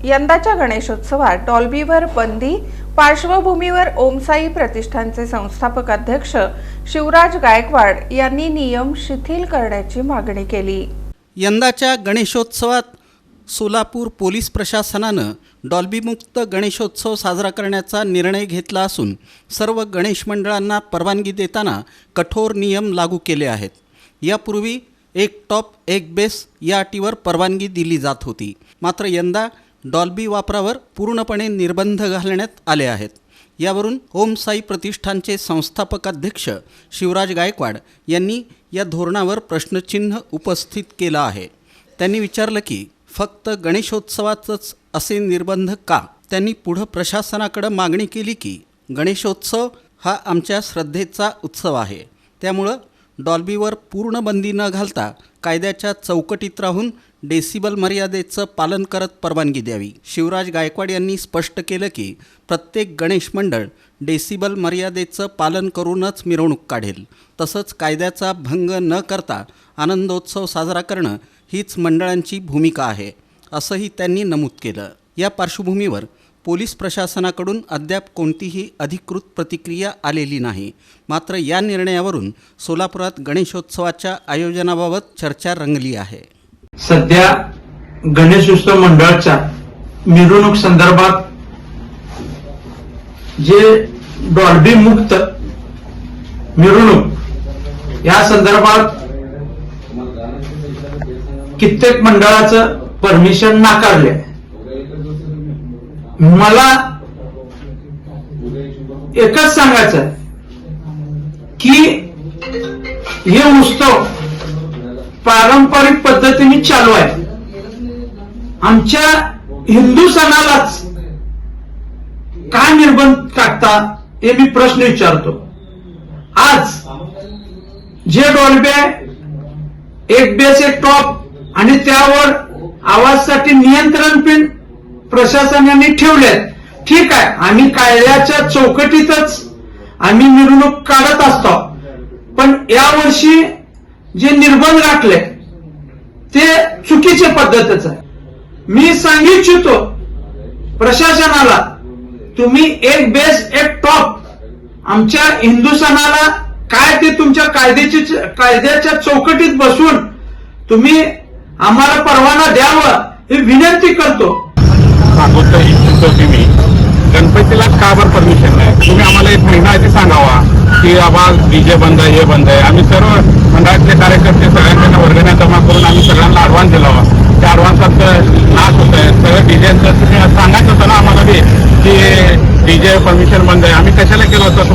यंदाच्या गणेशोत्सवात डॉल्बीवर बंदी पार्श्वभूमीवर ओम साई प्रतिष्ठानचे संस्थापक अध्यक्ष शिवराज गायकवाड यांनी नियम शिथिल करण्याची मागणी केली। यंदाच्या गणेशोत्सवात सोलापूर पोलीस प्रशासनानं डॉल्बीमुक्त गणेशोत्सव साजरा करण्याचा निर्णय घेतला असून सर्व गणेश मंडळांना परवानगी देताना कठोर नियम लागू केले आहेत। यापूर्वी एक टॉप एक बेस या अटीवर परवानगी दिली जात होती, मात्र यंदा डॉल्बी वापरावर पूर्णपणे निर्बंध घालण्यात आले आहेत। यावरून ओम साई प्रतिष्ठानचे संस्थापक अध्यक्ष शिवराज गायकवाड यांनी या धोरणावर प्रश्नचिन्ह उपस्थित केलं आहे। त्यांनी विचारलं की फक्त गणेशोत्सवातच असे निर्बंध का? त्यांनी पुढे प्रशासनाकडे मागणी केली की गणेशोत्सव हा आमच्या श्रद्धेचा उत्सव आहे, त्यामुळं डॉल्बीवर पूर्ण बंदी न घालता कायद्याच्या चौकटीत राहून डेसिबल मर्यादेचं पालन करत परवानगी द्यावी। शिवराज गायकवाड यांनी स्पष्ट केलं की प्रत्येक गणेश मंडळ डेसिबल मर्यादेचं पालन करूनच मिरवणूक काढेल, तसंच कायद्याचा भंग न करता आनंदोत्सव साजरा करणं हीच मंडळांची भूमिका आहे, असंही त्यांनी नमूद केलं। या पार्श्वभूमीवर पोलीस प्रशासनाकडून अद्याप कोणतीही अधिकृत प्रतिक्रिया आलेली नाही, मात्र या निर्णयावरून सोलापुरात गणेशोत्सवाच्या आयोजनाबाबत चर्चा रंगली आहे। सध्या गणेशोत्सव मंडळाच्या मिरवणूक संदर्भात जे डॉल्बी मुक्त मिरवणूक या संदर्भात कित्येक मंडळाचं परमिशन नाकारले। मला एकच सांगायचं आहे की हे उत्सव पारंपरिक पद्धतीने चालू आहे। आमच्या हिंदू सणालाच काय निर्बंध टाकता हे मी प्रश्न विचारतो। आज जे डॉल्बी एक बेस एक टॉप आणि त्यावर आवाजासाठी नियंत्रण पिन प्रशासनाने ठेवलेत, ठीक आहे, आम्ही कायद्याच्या चौकटीतच आम्ही मिरवणूक काढत असतो, पण यावर्षी जे निर्बंध राखले ते चुकीच्या पद्धतीच आहे। मी सांगू इच्छितो प्रशासनाला, तुम्ही एक बेस एक टॉप आमच्या हिंदू सणाला काय ते तुमच्या कायद्याच्या चौकटीत बसून तुम्ही आम्हाला परवाना द्यावा ही विनंती करतो। सांगतो इच्छितो की मी गणपतीला का बरं परमिशन नाही? तुम्ही आम्हाला एक महिना आधी सांगावा की आम्हाला डीजे बंद आहे, हे बंद आहे। आम्ही सर्व मंडळातले कार्यकर्ते सगळ्यांना वर्गण्या जमा करून आम्ही सगळ्यांना ऍडव्हान्स दिला हवा। त्या ऍडव्हान्सात नाश होत आहे सगळं डीजेचं। तुम्ही सांगायचं होतं ना आम्हाला की डीजे परमिशन बंद आहे, आम्ही कशाला केलं होतं?